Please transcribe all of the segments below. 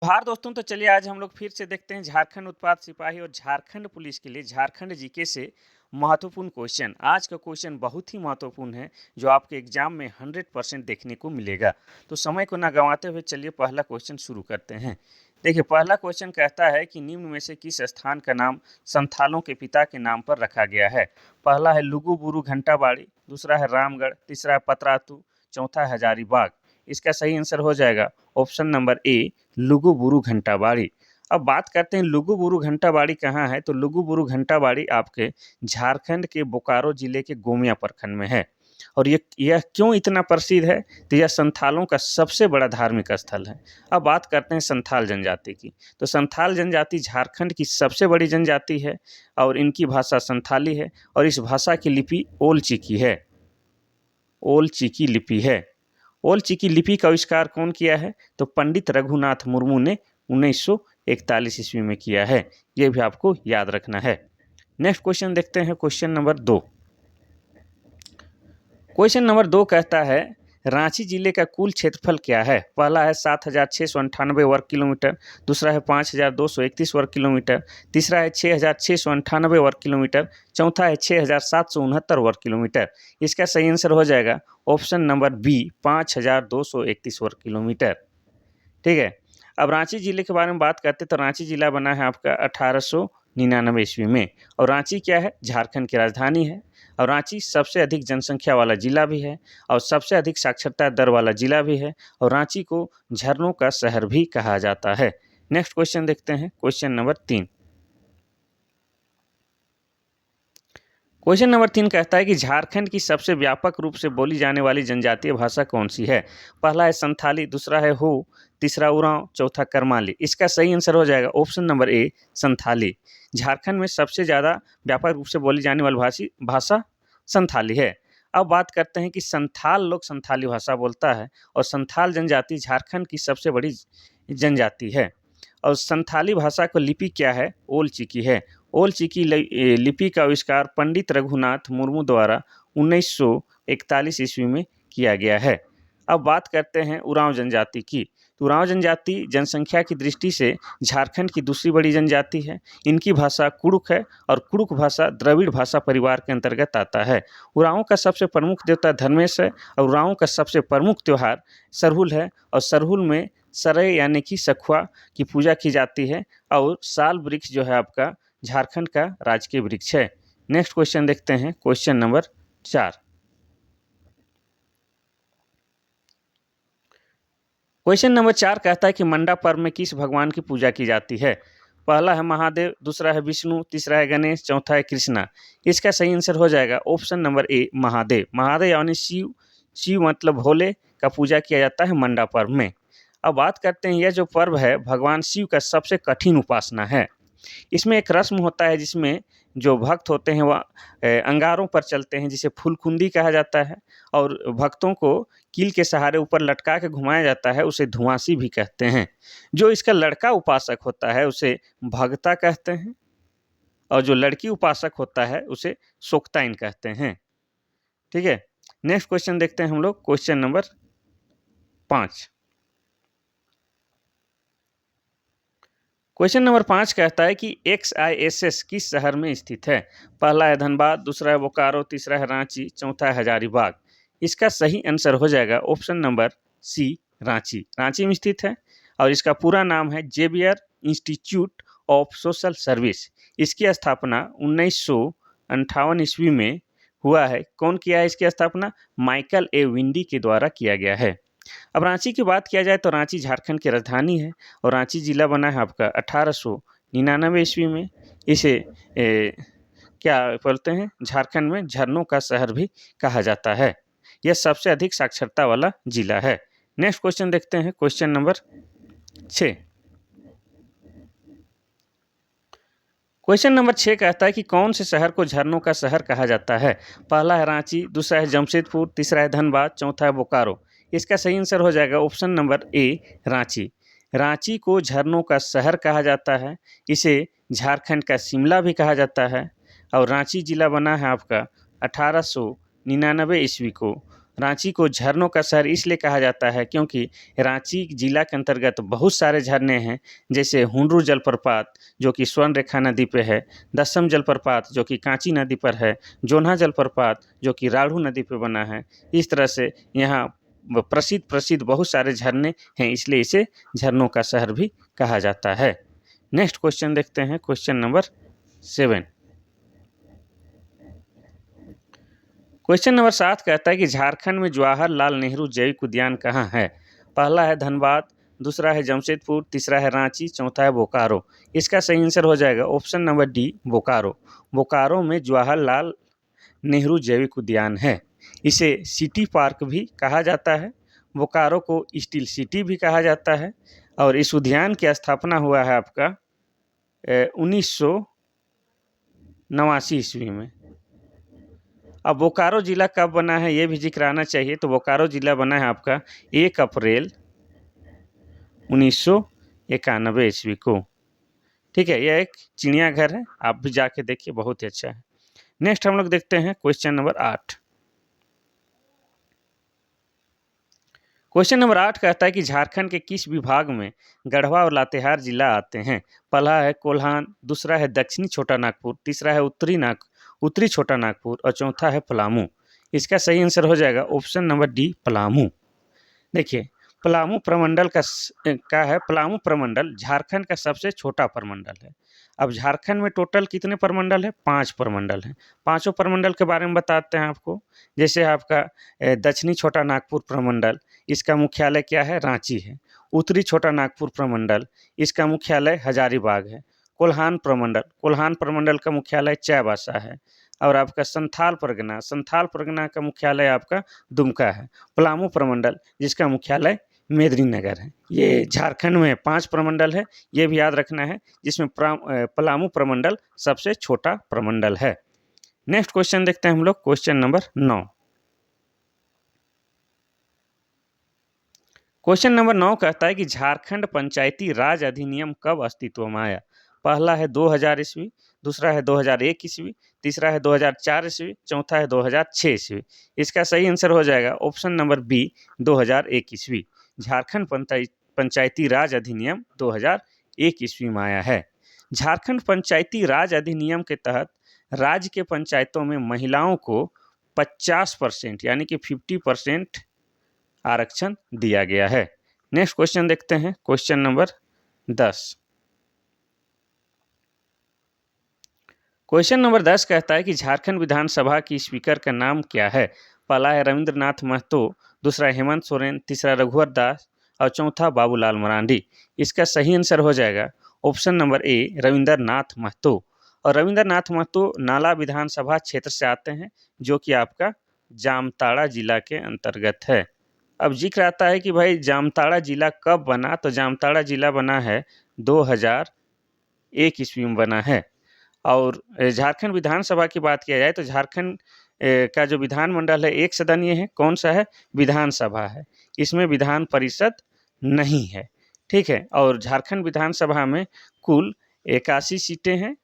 भार दोस्तों, तो चलिए आज हम लोग फिर से देखते हैं झारखंड उत्पाद सिपाही और झारखंड पुलिस के लिए झारखंड जीके से महत्वपूर्ण क्वेश्चन। आज का क्वेश्चन बहुत ही महत्वपूर्ण है जो आपके एग्जाम में 100% देखने को मिलेगा। तो समय को ना गंवाते हुए चलिए पहला क्वेश्चन शुरू करते हैं। देखिए, पहला क्वेश्चन कहता है कि निम्न में से किस स्थान का नाम संथालों के पिता के नाम पर रखा गया है। पहला है लुगु बुरु घंटाबाड़ी, दूसरा है रामगढ़, तीसरा है पतरातू, चौथा है हजारीबाग। इसका सही आंसर हो जाएगा ऑप्शन नंबर ए, लुगु बुरु घंटाबाड़ी। अब बात करते हैं लुगु बुरु घंटाबाड़ी कहाँ है, तो लुगु बुरु घंटाबाड़ी आपके झारखंड के बोकारो जिले के गोमिया प्रखंड में है। और यह क्यों इतना प्रसिद्ध है, तो यह संथालों का सबसे बड़ा धार्मिक स्थल है। अब बात करते हैं संथाल जनजाति की। तो संथाल जनजाति झारखंड की सबसे बड़ी जनजाति है और इनकी भाषा संथाली है और इस भाषा की लिपि ओल चिकी है। ओल चिकी लिपि है। ओल चिकी लिपि का आविष्कार कौन किया है, तो पंडित रघुनाथ मुर्मू ने 1941 ईस्वी में किया है। ये भी आपको याद रखना है। नेक्स्ट क्वेश्चन देखते हैं, क्वेश्चन नंबर 2। क्वेश्चन नंबर 2 कहता है रांची जिले का कुल क्षेत्रफल क्या है। पहला है 7,698 वर्ग किलोमीटर, दूसरा है 5,231 वर्ग किलोमीटर, तीसरा है 6,698 वर्ग किलोमीटर, चौथा है 6,769 वर्ग किलोमीटर। इसका सही आंसर हो जाएगा ऑप्शन नंबर बी, 5,231 वर्ग किलोमीटर। ठीक है। अब रांची जिले के बारे में बात करते तो रांची जिला बना है आपका 1899 ईस्वी में। और रांची क्या है, झारखंड की राजधानी है। और रांची सबसे अधिक जनसंख्या वाला जिला भी है और सबसे अधिक साक्षरता दर वाला जिला भी है। और रांची को झरनों का शहर भी कहा जाता है। नेक्स्ट क्वेश्चन देखते हैं, क्वेश्चन नंबर 3। क्वेश्चन नंबर 3 कहता है कि झारखंड की सबसे व्यापक रूप से बोली जाने वाली जनजातीय भाषा कौन सी है। पहला है संथाली, दूसरा है हो, तीसरा उरांव, चौथा करमाली। इसका सही आंसर हो जाएगा ऑप्शन नंबर ए, संथाली। झारखंड में सबसे ज़्यादा व्यापक रूप से बोली जाने वाली भाषा संथाली है। अब बात करते हैं कि संथाल लोग संथाली भाषा बोलता है और संथाल जनजाति झारखंड की सबसे बड़ी जनजाति है। और संथाली भाषा को लिपि क्या है, ओल चिकी है। ओल चिकी लिपि का आविष्कार पंडित रघुनाथ मुर्मू द्वारा 1941 ईस्वी में किया गया है। अब बात करते हैं उरांव जनजाति की। तो उरांव जनजाति जनसंख्या की दृष्टि से झारखंड की दूसरी बड़ी जनजाति है। इनकी भाषा कुड़ुक है और कुड़ुक भाषा द्रविड़ भाषा परिवार के अंतर्गत आता है। उरांव का सबसे प्रमुख देवता धर्मेश है और उरांव का सबसे प्रमुख त्यौहार सरहुल है। और सरहुल में सरय यानी कि सखुआ की पूजा की जाती है। और साल वृक्ष जो है आपका झारखंड का राजकीय वृक्ष है। नेक्स्ट क्वेश्चन देखते हैं, क्वेश्चन नंबर 4। क्वेश्चन नंबर 4 कहता है कि मंडा पर्व में किस भगवान की पूजा की जाती है। पहला है महादेव, दूसरा है विष्णु, तीसरा है गणेश, चौथा है कृष्णा। इसका सही आंसर हो जाएगा ऑप्शन नंबर ए, महादेव। महादेव यानी शिव, शिव मतलब भोले का पूजा किया जाता है मंडा पर्व में। अब बात करते हैं, यह जो पर्व है भगवान शिव का सबसे कठिन उपासना है। इसमें एक रस्म होता है जिसमें जो भक्त होते हैं वह अंगारों पर चलते हैं, जिसे फूलकुंदी कहा जाता है। और भक्तों को कील के सहारे ऊपर लटका के घुमाया जाता है, उसे धुआंसी भी कहते हैं। जो इसका लड़का उपासक होता है उसे भगता कहते हैं और जो लड़की उपासक होता है उसे सोक्ताइन कहते हैं। ठीक है। नेक्स्ट क्वेश्चन देखते हैं हम लोग, क्वेश्चन नंबर 5। क्वेश्चन नंबर 5 कहता है कि XISS किस शहर में स्थित है। पहला है धनबाद, दूसरा है बोकारो, तीसरा है रांची, चौथा है हजारीबाग। इसका सही आंसर हो जाएगा option number C, Ranchi. Ranchi में स्थित है और इसका पूरा नाम है Xavier Institute of Social Service. इसकी स्थापना 1958 ईस्वी में हुआ है। कौन किया है इसकी स्थापना, माइकल ए विंडी के द्वारा किया गया है। अब रांची की बात किया जाए तो रांची झारखंड की राजधानी है और रांची जिला बना है आपका 1899 ईस्वी में। इसे क्या बोलते हैं, झारखंड में झरनों का शहर भी कहा जाता है। यह सबसे अधिक साक्षरता वाला जिला है। नेक्स्ट क्वेश्चन देखते हैं, क्वेश्चन नंबर 6। क्वेश्चन नंबर 6 कहता है कि कौन से शहर को झरनों का शहर कहा जाता है। पहला है रांची, दूसरा है जमशेदपुर, तीसरा है धनबाद, चौथा है बोकारो। इसका सही आंसर हो जाएगा ऑप्शन नंबर ए, रांची। रांची को झरनों का शहर कहा जाता है। इसे झारखंड का शिमला भी कहा जाता है। और रांची जिला बना है आपका 1899 ईस्वी को रांची को झरनों का शहर इसलिए कहा जाता है क्योंकि रांची जिला के अंतर्गत बहुत सारे झरने हैं, जैसे हुंडरू जलप्रपात जो कि स्वर्ण रेखा नदी पे है, दसम जलप्रपात जो कि कांची नदी पर है, जोन्हा जलप्रपात जो कि राढ़ू नदी पे बना है। इस तरह से यहाँ प्रसिद्ध प्रसिद्ध बहुत सारे झरने हैं, इसलिए इसे झरनों का शहर भी कहा जाता है। नेक्स्ट क्वेश्चन देखते हैं, क्वेश्चन नंबर 7। क्वेश्चन नंबर 7 कहता है कि झारखंड में जवाहरलाल नेहरू जैविक उद्यान कहाँ है? पहला है धनबाद, दूसरा है जमशेदपुर, तीसरा है रांची, चौथा है बोकारो। इसका सही आंसर हो जाएगा option number D, Bokaro. Bokaro में जवाहरलाल नेहरू जैविक उद्यान है। इसे सिटी पार्क भी कहा जाता है, बोकारो को स्टील सिटी भी कहा जाता है, और इस उद्यान की स्थापना हुआ है आपका 1989 ईस्वी में। अब बोकारो जिला कब बना है ये भी जिक्र आना चाहिए, तो बोकारो जिला बना है आपका 1 अप्रैल 1991 ईस्वी को। ठीक है, यह एक चिड़ियाघर है, आप भी जाके देखिए, बहुत ही अच्छा है। नेक्स्ट हम लोग देखते हैं क्वेश्चन नंबर 8। क्वेश्चन नंबर 8 कहता है कि झारखंड के किस विभाग में गढ़वा और लातेहार जिला आते हैं? पहला है कोल्हान, दूसरा है दक्षिणी छोटा नागपुर, तीसरा है उत्तरी छोटा नागपुर, और चौथा है पलामू। इसका सही आंसर हो जाएगा ऑप्शन नंबर डी, पलामू। देखिए, पलामू प्रमंडल का है, पलामू प्रमंडल झारखंड का सबसे छोटा प्रमंडल है। अब झारखंड में टोटल कितने प्रमंडल है? 5 प्रमंडल हैं। पांचों प्रमंडल के बारे में बताते हैं आपको। जैसे आपका दक्षिणी छोटा नागपुर प्रमंडल, इसका मुख्यालय क्या है? रांची है। उत्तरी छोटा नागपुर प्रमंडल, इसका मुख्यालय हजारीबाग है। कोल्हान प्रमंडल का मुख्यालय चाईबासा है। और आपका संथाल परगना का मुख्यालय आपका दुमका है। पलामू प्रमंडल जिसका मुख्यालय मेदिनीनगर है। ये झारखंड में 5 प्रमंडल है, ये भी याद रखना है, जिसमें पलामू प्रमंडल सबसे छोटा प्रमंडल है। नेक्स्ट क्वेश्चन देखते हैं हम लोग, क्वेश्चन नंबर 9। क्वेश्चन नंबर 9 कहता है कि झारखंड पंचायती राज अधिनियम कब अस्तित्व में आया? पहला है 2000 ईस्वी, दूसरा है 2001 ईस्वी, तीसरा है 2004 ईस्वी, चौथा है 2006 ईस्वी। इसका सही आंसर हो जाएगा ऑप्शन नंबर बी, 2001 ईस्वी। झारखंड पंचायती राज अधिनियम 2001 ईस्वी में आया है। झारखंड पंचायती राज अधिनियम के तहत राज्य के पंचायतों में महिलाओं को 50% यानी कि 50% आरक्षण दिया गया है। नेक्स्ट क्वेश्चन देखते हैं, क्वेश्चन नंबर 10। क्वेश्चन नंबर 10 कहता है कि झारखंड विधानसभा की स्पीकर का नाम क्या है? पहला है रविंद्रनाथ महतो, दूसरा हेमंत सोरेन, तीसरा रघुवर दास, और चौथा बाबूलाल मरांडी। इसका सही आंसर हो जाएगा option number A, Ravindranath Mahato. और रविंद्रनाथ महतो नाला विधानसभा क्षेत्र से आते हैं, जो कि आपका जामताड़ा जिला के अंतर्गत है। अब जिक्र आता है कि भाई जामताड़ा जिला कब बना, तो जामताड़ा जिला बना है 2001 ईस्वी में बना है। और झारखंड विधानसभा की बात किया जाए तो झारखंड का जो विधानमंडल है एक सदनीय है। कौन सा है? विधानसभा है, इसमें विधान परिषद नहीं है। ठीक है, और झारखंड विधानसभा में कुल 81 सीटें हैं।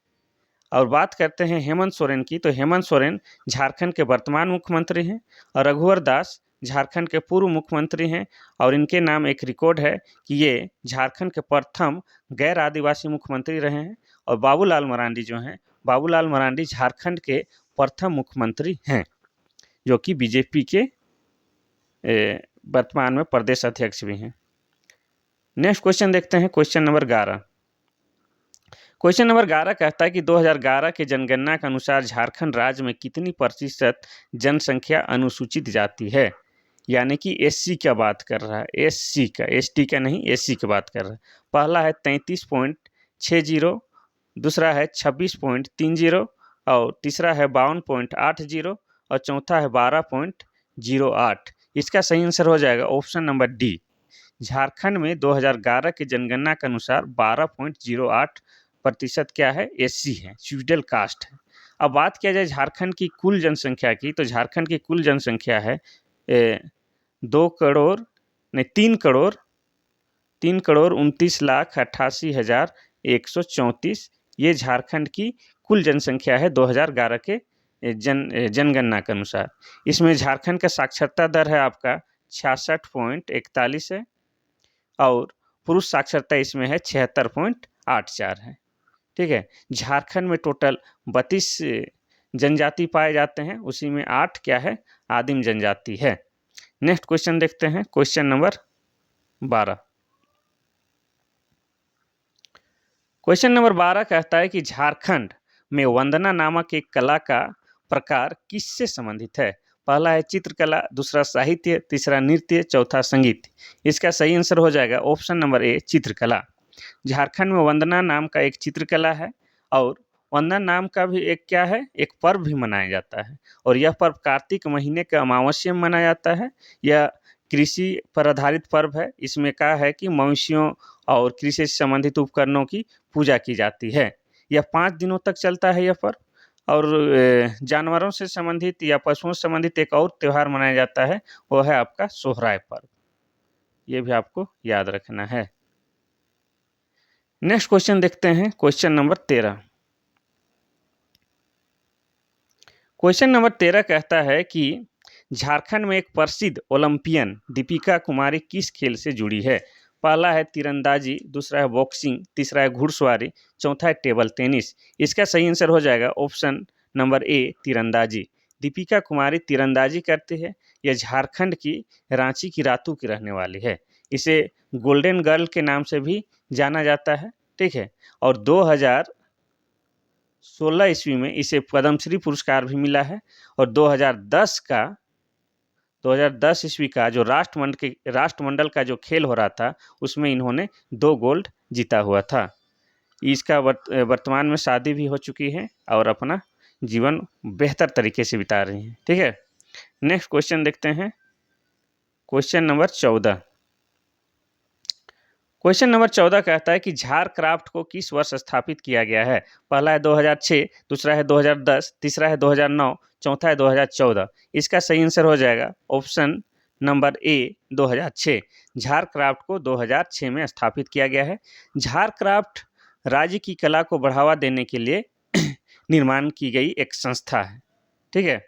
और बात करते हैं हेमंत सोरेन की, तो हेमंत सोरेन झारखंड के वर्तमान मुख्यमंत्री हैं, और रघुवर दास झारखंड के पूर्व मुख्यमंत्री हैं। और इनके नाम एक रिकॉर्ड है कि ये झारखंड के प्रथम गैर आदिवासी मुख्यमंत्री रहे हैं। और बाबूलाल मरांडी जो हैं, बाबूलाल मरांडी झारखंड के प्रथम मुख्यमंत्री हैं, जो कि बीजेपी के वर्तमान में प्रदेश अध्यक्ष भी हैं। नेक्स्ट क्वेश्चन देखते हैं, क्वेश्चन नंबर 11। क्वेश्चन नंबर 11 कहता है कि 2011 के जनगणना के अनुसार झारखंड राज्य में कितनी प्रतिशत जनसंख्या अनुसूचित जाति है? यानी कि एससी का बात कर रहा है, एससी का, एसटी का नहीं, एससी की बात कर रहा है। पहला है 33.60, दूसरा है 26.30, और तीसरा है 52.80, और चौथा है 12.08। इसका सही आंसर हो जाएगा ऑप्शन नंबर डी। झारखंड में 2011 के जनगणना के अनुसार 12.08% क्या है? एससी है, शेड्यूल कास्ट है। अब बात किया जाए झारखंड की कुल जनसंख्या की, तो झारखंड की कुल जनसंख्या है 3,29,88,134। ये झारखंड की कुल जनसंख्या है 2011 के जनगणना के अनुसार। इसमें झारखंड का साक्षरता दर है आपका 66.41 है और पुरुष साक्षरता इसमें है 76.84 है। ठीक है, झारखंड में टोटल 32 जनजाति पाए जाते हैं, उसी में 8 क्या है, आदिम जनजाति है। नेक्स्ट क्वेश्चन देखते हैं, क्वेश्चन नंबर 12। क्वेश्चन नंबर 12 कहता है कि झारखंड में वंदना नामक एक कला का प्रकार किससे संबंधित है? पहला है चित्रकला, दूसरा साहित्य, तीसरा नृत्य, चौथा संगीत। इसका सही आंसर हो जाएगा ऑप्शन नंबर ए, चित्रकला। झारखंड में वंदना नाम का एक चित्रकला है और वंदना नाम का भी एक क्या है, एक पर्व भी मनाया जाता है और यह पर्व कार्तिक महीने के अमावस्या में मनाया जाता है। यह कृषि पर आधारित पर्व है। इसमें क्या है कि मवेशियों और कृषि से संबंधित उपकरणों की पूजा की जाती है। यह 5 दिनों तक चलता है यह पर्व। और जानवरों से संबंधित या पशुओं से संबंधित एक और त्यौहार मनाया जाता है, वो है आपका सोहराय पर्व। ये भी आपको याद रखना है। नेक्स्ट क्वेश्चन देखते हैं, क्वेश्चन नंबर 13। क्वेश्चन नंबर 13 कहता है कि झारखंड में एक प्रसिद्ध ओलंपियन दीपिका कुमारी किस खेल से जुड़ी है? पहला है तीरंदाजी, दूसरा है बॉक्सिंग, तीसरा है घुड़सवारी, चौथा है टेबल टेनिस। इसका सही आंसर हो जाएगा ऑप्शन नंबर ए, तीरंदाजी। दीपिका कुमारी तीरंदाजी करती है। यह झारखंड की रांची की रातू की रहने वाली है। इसे गोल्डन गर्ल के नाम से भी जाना जाता है। ठीक है, और 2016 ईस्वी में इसे पद्मश्री पुरस्कार भी मिला है और 2010 ईस्वी का जो राष्ट्रमंडल का जो खेल हो रहा था, उसमें इन्होंने 2 गोल्ड जीता हुआ था। इसका वर्तमान में शादी भी हो चुकी है और अपना जीवन बेहतर तरीके से बिता रही हैं। ठीक है, नेक्स्ट क्वेश्चन देखते हैं, क्वेश्चन नंबर 14। क्वेश्चन नंबर 14 कहता है कि झारक्राफ्ट को किस वर्ष स्थापित किया गया है? पहला है 2006, दूसरा है 2010, तीसरा है 2009, चौथा है 2014। इसका सही आंसर हो जाएगा ऑप्शन नंबर ए, 2006। झारक्राफ्ट को 2006 में स्थापित किया गया है। झारक्राफ्ट राज्य की कला को बढ़ावा देने के लिए निर्माण की गई एक संस्था है। ठीक है,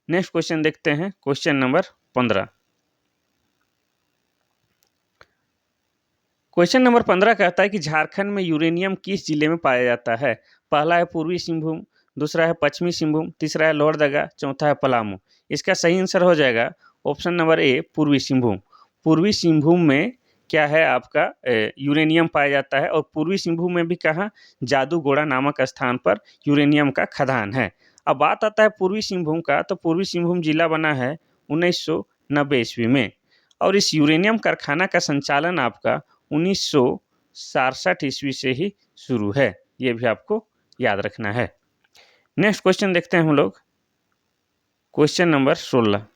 नेक्स्ट क्वेश्चन देखते हैं, क्वेश्चन नंबर 15। क्वेश्चन नंबर 15 कहता है कि झारखंड में यूरेनियम किस जिले में पाया जाता है? पहला है पूर्वी सिंहभूम, दूसरा है पश्चिमी सिंहभूम, तीसरा है लोहरदगा, चौथा है पलामू। इसका सही आंसर हो जाएगा ऑप्शन नंबर ए, पूर्वी सिंहभूम। पूर्वी सिंहभूम में क्या है आपका यूरेनियम पाया जाता है और पूर्वी सिंहभूम में भी कहाँ, जादूगोड़ा नामक स्थान पर यूरेनियम का खदान है। अब बात आता है पूर्वी सिंहभूम का, तो पूर्वी सिंहभूम जिला बना है 1990 ईस्वी में और इस यूरेनियम कारखाना का संचालन आपका 1967 ईस्वी से ही शुरू है। ये भी आपको याद रखना है। नेक्स्ट क्वेश्चन देखते हैं हम लोग, क्वेश्चन नंबर 16।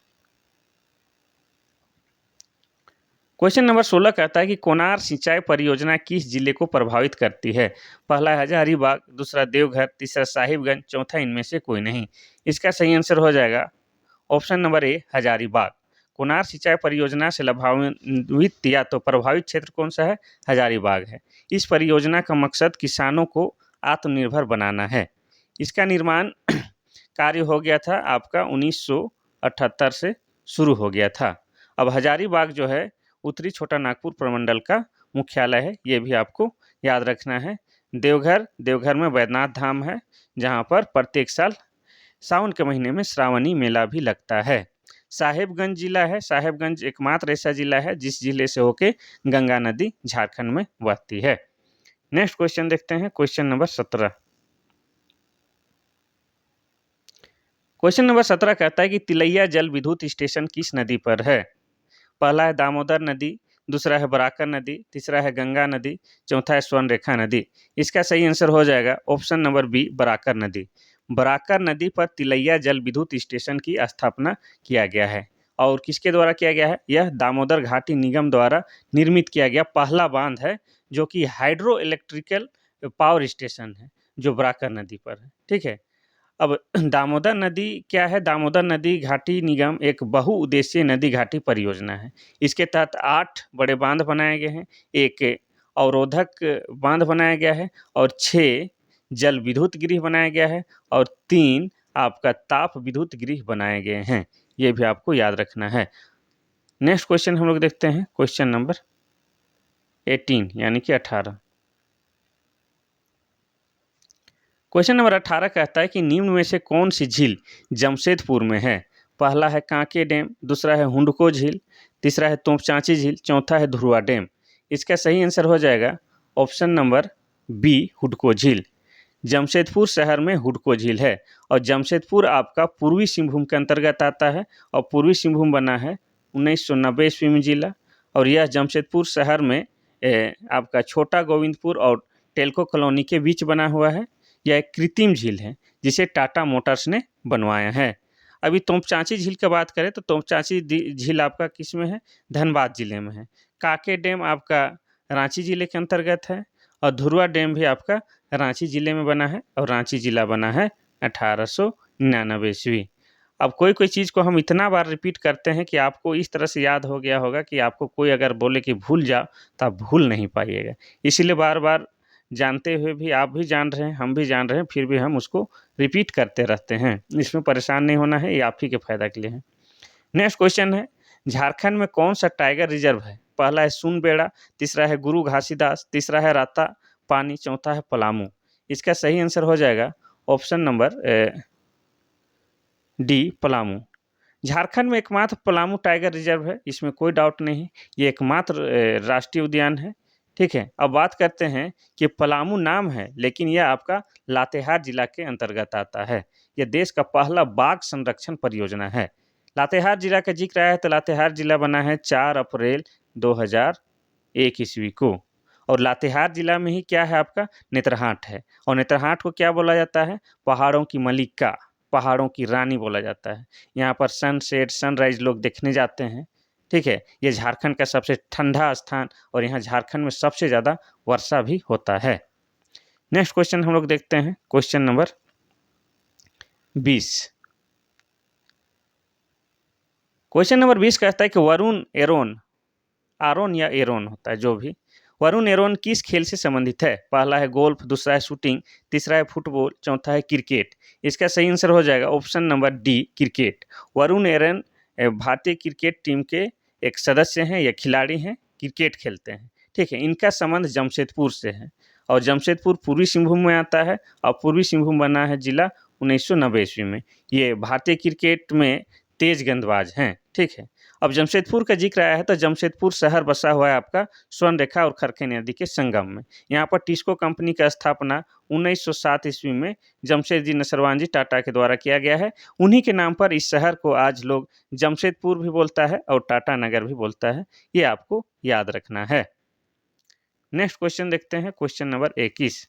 क्वेश्चन नंबर 16 कहता है कि कोनार सिंचाई परियोजना किस जिले को प्रभावित करती है? पहला है हजारीबाग, दूसरा देवघर, तीसरा साहिबगंज, चौथा इनमें से कोई नहीं। इसका सही आंसर हो जाएगा ऑप्शन नंबर ए, हजारीबाग। कोनार सिंचाई परियोजना से लाभान्वित या तो प्रभावित क्षेत्र कौन सा है? हजारीबाग है। इस परियोजना का मकसद किसानों को आत्मनिर्भर बनाना है। इसका निर्माण कार्य हो गया था आपका 1978 से शुरू हो गया था। अब हजारीबाग जो है उत्तरी छोटा नागपुर प्रमंडल का मुख्यालय है, ये भी आपको याद रखना है। देवघर में वैद्यनाथ धाम है, जहाँ पर प्रत्येक साल सावन के महीने में श्रावणी मेला भी लगता है। साहेबगंज जिला है, साहेबगंज एकमात्र ऐसा जिला है जिस जिले से होके गंगा नदी झारखंड में बहती है। नेक्स्ट क्वेश्चन देखते हैं, क्वेश्चन नंबर 17। क्वेश्चन नंबर 17 कहता है कि तिलैया जल विद्युत स्टेशन किस नदी पर है? पहला है दामोदर नदी, दूसरा है बराकर नदी, तीसरा है गंगा नदी, चौथा है स्वर्णरेखा नदी। इसका सही आंसर हो जाएगा ऑप्शन नंबर बी, बराकर नदी। बराकर नदी पर तिलैया जल विद्युत स्टेशन की स्थापना किया गया है और किसके द्वारा किया गया है? यह दामोदर घाटी निगम द्वारा निर्मित किया गया पहला बांध है, जो कि हाइड्रो इलेक्ट्रिकल पावर स्टेशन है जो बराकर नदी पर है। ठीक है, अब दामोदर नदी क्या है? दामोदर नदी घाटी निगम एक बहुउद्देशीय नदी घाटी परियोजना है। इसके तहत 8 बड़े बांध बनाए गए हैं, एक अवरोधक बांध बनाया गया है और 6 जल विद्युत गृह बनाया गया है और 3 आपका ताप विद्युत गृह बनाए गए हैं। ये भी आपको याद रखना है। नेक्स्ट क्वेश्चन हम लोग देखते हैं, क्वेश्चन नंबर 18 यानी कि 18। क्वेश्चन नंबर 18 कहता है कि निम्न में से कौन सी झील जमशेदपुर में है? पहला है कांके डैम, दूसरा है हुंडको झील, तीसरा है तोपचांची झील, चौथा है धुरुआ डैम। इसका सही आंसर हो जाएगा ऑप्शन नंबर बी, हुडको झील। जमशेदपुर शहर में हुडको झील है और जमशेदपुर आपका पूर्वी सिंहभूम के अंतर्गत आता है और पूर्वी सिंहभूम बना है 1990 ईस्वी में जिला। और यह जमशेदपुर शहर में आपका छोटा गोविंदपुर और टेल्को कॉलोनी के बीच बना हुआ है। यह एक कृत्रिम झील है जिसे टाटा मोटर्स ने बनवाया है। अभी तोपचांची झील की बात करें तो तोपचांची झील आपका किस में है? धनबाद जिले में है। काके डैम आपका रांची जिले के अंतर्गत है और धुरुआ डैम भी आपका रांची जिले में बना है और रांची जिला बना है 1899 ईस्वी। अब कोई कोई चीज़ को हम इतना बार रिपीट करते हैं कि आपको इस तरह से याद हो गया होगा कि आपको कोई अगर बोले कि भूल जाओ तो आप भूल नहीं पाइएगा। इसीलिए बार बार जानते हुए भी आप भी जान रहे हैं, हम भी जान रहे हैं, फिर भी हम उसको रिपीट करते रहते हैं। इसमें परेशान नहीं होना है, ये आप ही के फायदा के लिए है। नेक्स्ट क्वेश्चन है, झारखंड में कौन सा टाइगर रिजर्व है? पहला है सुनबेड़ा, तीसरा है गुरु घासीदास, तीसरा है राता पानी, चौथा है पलामू। इसका सही आंसर हो जाएगा option number D, Palamu. Jharkhand में एकमात्र पलामू टाइगर रिजर्व है, इसमें कोई डाउट नहीं। ये एकमात्र राष्ट्रीय उद्यान है। ठीक है, अब बात करते हैं कि पलामू नाम है लेकिन यह आपका लातेहार जिला के अंतर्गत आता है। यह देश का पहला बाघ संरक्षण परियोजना है। लातेहार जिला का जिक्र आया है तो लातेहार जिला बना है 4 अप्रैल 2001 ईस्वी को। और लातेहार जिला में ही क्या है आपका? नेत्रहाट है। और नेत्रहाट को क्या बोला जाता है? पहाड़ों की मलिका, पहाड़ों की रानी बोला जाता है। यहाँ पर सनसेट सनराइज लोग देखने जाते हैं। ठीक है, ये झारखंड का सबसे ठंडा स्थान और यहाँ झारखंड में सबसे ज़्यादा वर्षा भी होता है। नेक्स्ट क्वेश्चन हम लोग देखते हैं, क्वेश्चन नंबर 20। क्वेश्चन नंबर 20 कहता है कि वरुण एरोन, आरोन या एरोन होता है जो भी, वरुण एरोन किस खेल से संबंधित है? पहला है गोल्फ, दूसरा है शूटिंग, तीसरा है फुटबॉल, चौथा है क्रिकेट। इसका सही आंसर हो जाएगा option number D, cricket. Varun Aaron भारतीय क्रिकेट टीम के एक सदस्य हैं या खिलाड़ी हैं, क्रिकेट खेलते हैं। ठीक है, इनका संबंध जमशेदपुर से है और जमशेदपुर पूर्वी सिंहभूम में आता है और पूर्वी सिंहभूम बना है जिला 1990 ईस्वी में। ये भारतीय क्रिकेट में तेज गेंदबाज हैं। ठीक है, अब जमशेदपुर का जिक्र आया है तो जमशेदपुर शहर बसा हुआ है आपका स्वर्ण रेखा और खरखे नदी के संगम में। यहाँ पर टिस्को कंपनी का स्थापना 1907 ईस्वी में जमशेदजी नसरवानजी टाटा के द्वारा किया गया है। उन्हीं के नाम पर इस शहर को आज लोग जमशेदपुर भी बोलता है और टाटा नगर भी बोलता है। ये आपको याद रखना है। नेक्स्ट क्वेश्चन देखते हैं, क्वेश्चन नंबर 21।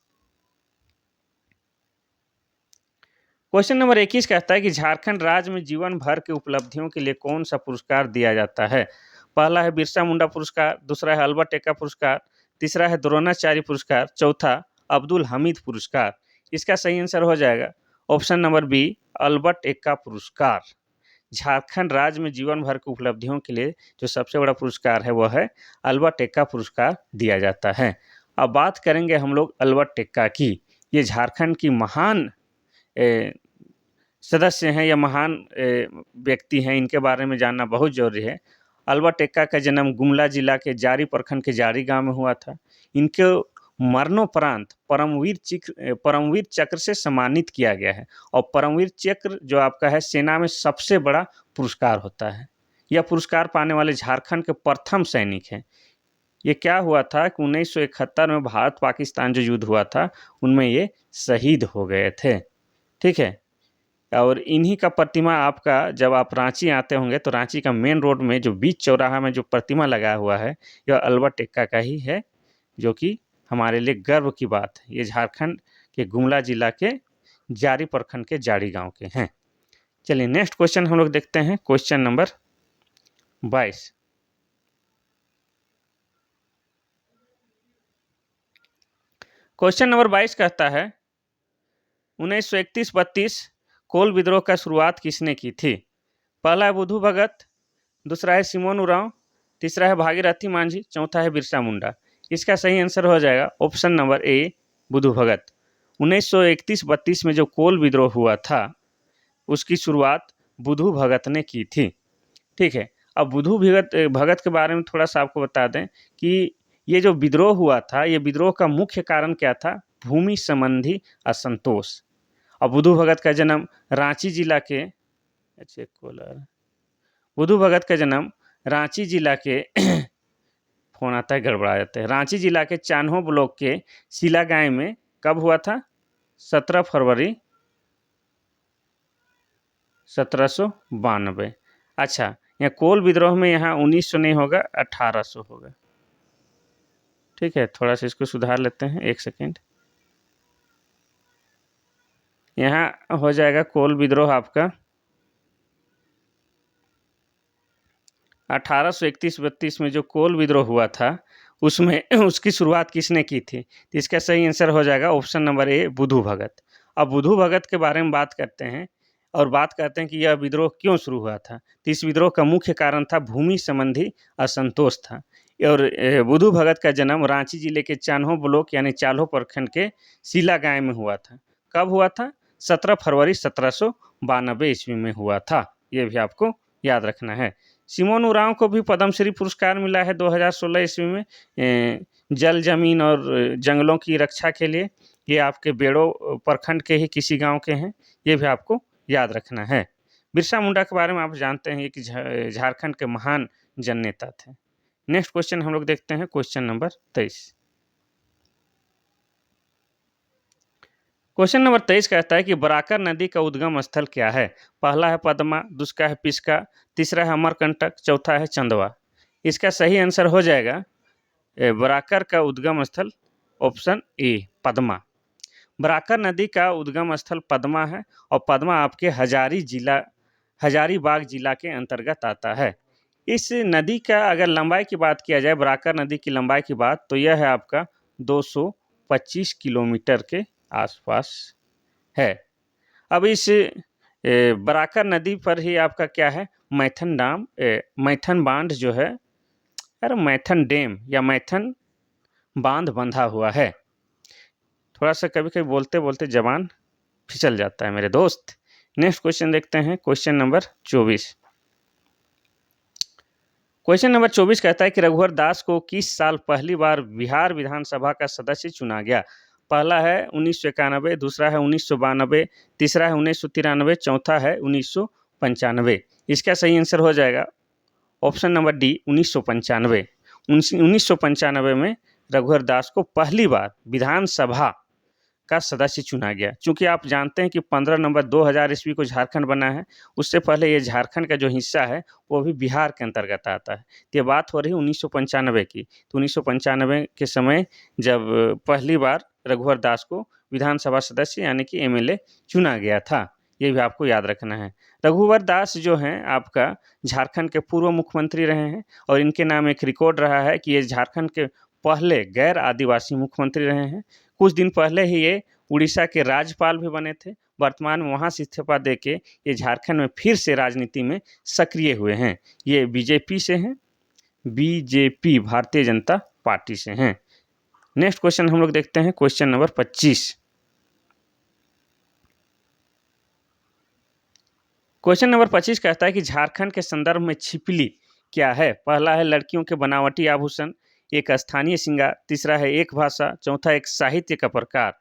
क्वेश्चन नंबर 21 कहता है कि झारखंड राज्य में जीवन भर के उपलब्धियों के लिए कौन सा पुरस्कार दिया जाता है? पहला है बिरसा मुंडा पुरस्कार, दूसरा है अल्बर्ट एक्का पुरस्कार, तीसरा है द्रोणाचार्य पुरस्कार, चौथा अब्दुल हमीद पुरस्कार। इसका सही आंसर हो जाएगा option number B, Albert Ekka पुरस्कार। झारखंड राज्य में जीवन भर की उपलब्धियों के लिए जो सबसे बड़ा पुरस्कार है वह है अल्बर्ट एक्का पुरस्कार दिया जाता है। अब बात करेंगे हम लोग अल्बर्ट एक्का की। ये झारखंड की महान सदस्य हैं या महान व्यक्ति हैं, इनके बारे में जानना बहुत जरूरी है। अल्बर्ट एक्का का जन्म गुमला जिला के जारी प्रखंड के जारी गांव में हुआ था। इनके मरणोपरांत परमवीर चक्र से सम्मानित किया गया है और परमवीर चक्र जो आपका है सेना में सबसे बड़ा पुरस्कार होता है। यह पुरस्कार पाने वाले झारखंड के प्रथम सैनिक हैं। ये क्या हुआ था कि 1971 में भारत पाकिस्तान जो युद्ध हुआ था उनमें ये शहीद हो गए थे। ठीक है, और इन्हीं का प्रतिमा आपका जब आप रांची आते होंगे तो रांची का मेन रोड में जो बीच चौराहा में जो प्रतिमा लगाया हुआ है यह अल्बर्ट एक्का का ही है, जो कि हमारे लिए गर्व की बात है। ये झारखंड के गुमला जिला के जारी प्रखंड के जारी गांव के हैं। चलिए नेक्स्ट क्वेश्चन हम लोग देखते हैं, क्वेश्चन नंबर 22। क्वेश्चन नंबर 22 कहता है 1931-32 कोल विद्रोह का शुरुआत किसने की थी? पहला है बुद्धू भगत, दूसरा है सिमोन उरांव, तीसरा है भागीरथी मांझी, चौथा है बिरसा मुंडा। इसका सही आंसर हो जाएगा ऑप्शन नंबर ए, बुद्धू भगत। 1931-32 में जो कोल विद्रोह हुआ था उसकी शुरुआत बुधू भगत ने की थी। ठीक है, अब बुधू भगत भगत के बारे में थोड़ा सा आपको बता दें कि ये जो विद्रोह हुआ था, ये विद्रोह का मुख्य कारण क्या था? भूमि संबंधी असंतोष। और बुधू भगत का जन्म रांची जिला के बुधू भगत का जन्म रांची जिला के फोन आता है, गड़बड़ा जाता है। रांची जिला के चान्हो ब्लॉक के सिला गांव में कब हुआ था? 17 फरवरी 1792। अच्छा, यहाँ कोल विद्रोह में यहाँ 1900 नहीं होगा, 1800 होगा। ठीक है, थोड़ा सा इसको सुधार लेते हैं, एक सेकेंड। यहाँ हो जाएगा कोल विद्रोह आपका 1831-32 में जो कोल विद्रोह हुआ था, उसमें उसकी शुरुआत किसने की थी? तो इसका सही आंसर हो जाएगा ऑप्शन नंबर ए, बुधू भगत। अब बुधू भगत के बारे में बात करते हैं और बात करते हैं कि यह विद्रोह क्यों शुरू हुआ था। तो इस विद्रोह का मुख्य कारण था भूमि संबंधी असंतोष था। और बुधू भगत का जन्म रांची जिले के चान्हो ब्लॉक यानी चाल्हो प्रखंड के सिला गांव में हुआ था। कब हुआ था? 17 फरवरी 1792 ईस्वी में हुआ था। ये भी आपको याद रखना है। सिमोन उरांव को भी पद्मश्री पुरस्कार मिला है 2016 ईस्वी में, जल जमीन और जंगलों की रक्षा के लिए। ये आपके बेड़ो प्रखंड के ही किसी गांव के हैं, ये भी आपको याद रखना है। बिरसा मुंडा के बारे में आप जानते हैं कि झारखंड के महान जन नेता थे। नेक्स्ट क्वेश्चन हम लोग देखते हैं, क्वेश्चन नंबर 23। क्वेश्चन नंबर 23 कहता है कि बराकर नदी का उद्गम स्थल क्या है? पहला है पद्मा, दूसरा है पिस्का, तीसरा है अमरकंटक, चौथा है चंदवा। इसका सही आंसर हो जाएगा बराकर का उद्गम स्थल ऑप्शन ए, पद्मा। बराकर नदी का उद्गम स्थल पद्मा है और पद्मा आपके हजारीबाग जिला के अंतर्गत आता है। इस नदी का अगर लंबाई की बात किया जाए, बराकर नदी की लंबाई की बात, तो यह है आपका 225 किलोमीटर के आसपास है। अब इस बराकर नदी पर ही आपका क्या है, मैथन बांध जो है, अरे मैथन डैम या मैथन बांध बंधा हुआ है। थोड़ा सा कभी कभी बोलते बोलते जबान फिसल जाता है मेरे दोस्त। नेक्स्ट क्वेश्चन देखते हैं, क्वेश्चन नंबर 24। क्वेश्चन नंबर 24 कहता है कि रघुवर दास को किस साल पहली बार बिहार विधानसभा का सदस्य चुना गया? पहला है 1991, दूसरा है 1992, तीसरा है 1993, चौथा है 1995। इसका सही आंसर हो जाएगा ऑप्शन नंबर डी, 1995। 1995 में रघुवर दास को पहली बार विधानसभा का सदस्य चुना गया। चूंकि आप जानते हैं कि 15 नवंबर 2000 ईस्वी को झारखंड बना है, उससे पहले ये झारखंड का जो हिस्सा है वो भी बिहार के अंतर्गत आता है। तो ये बात हो रही है 1995 की। तो 1995 के समय जब पहली बार रघुवर दास को विधानसभा सदस्य यानी कि एमएलए चुना गया था, ये भी आपको याद रखना है। रघुवर दास जो हैं आपका झारखंड के पूर्व मुख्यमंत्री रहे हैं और इनके नाम एक रिकॉर्ड रहा है कि ये झारखंड के पहले गैर आदिवासी मुख्यमंत्री रहे हैं। कुछ दिन पहले ही ये उड़ीसा के राज्यपाल भी बने थे। वर्तमान में वहाँ से इस्तीफा देके ये झारखंड में फिर से राजनीति में सक्रिय हुए हैं। ये बीजेपी से हैं, बीजेपी भारतीय जनता पार्टी से हैं। नेक्स्ट क्वेश्चन हम लोग देखते हैं, क्वेश्चन नंबर 25। क्वेश्चन नंबर 25 कहता है कि झारखंड के संदर्भ में छिपली क्या है? पहला है लड़कियों के बनावटी आभूषण, एक स्थानीय श्रृंगार, तीसरा है एक भाषा, चौथा एक साहित्य का प्रकार।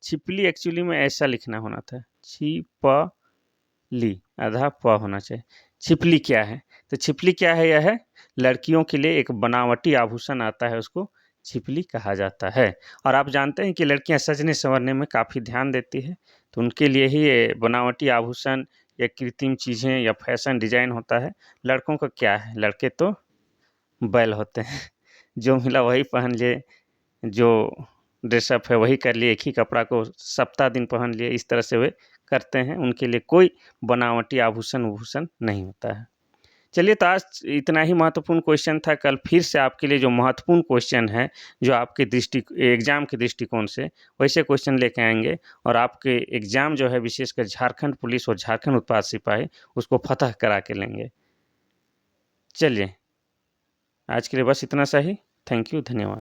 छिपली एक्चुअली में ऐसा लिखना होना था, छिपली आधा प होना चाहिए। छिपली क्या है? तो छिपली क्या है? यह है लड़कियों के लिए एक बनावटी आभूषण आता है, उसको छिपली कहा जाता है। और आप जानते हैं कि लड़कियां सजने संवरने में काफ़ी ध्यान देती है, तो उनके लिए ही ये बनावटी आभूषण या कृत्रिम चीज़ें या फैशन डिजाइन होता है। लड़कों का क्या है, लड़के तो बैल होते हैं, जो मिला वही पहन लिए, जो ड्रेसअप है वही कर लिए, एक ही कपड़ा को सप्ताह दिन पहन लिए, इस तरह से वे करते हैं। उनके लिए कोई बनावटी आभूषण नहीं होता है। चलिए, तो आज इतना ही महत्वपूर्ण क्वेश्चन था। कल फिर से आपके लिए जो महत्वपूर्ण क्वेश्चन है, जो आपके एग्जाम के दृष्टिकोण से वैसे क्वेश्चन लेके आएंगे और आपके एग्जाम जो है विशेषकर झारखंड पुलिस और झारखंड उत्पाद सिपाही उसको फतह करा के लेंगे। चलिए, आज के लिए बस इतना सा ही। थैंक यू, धन्यवाद।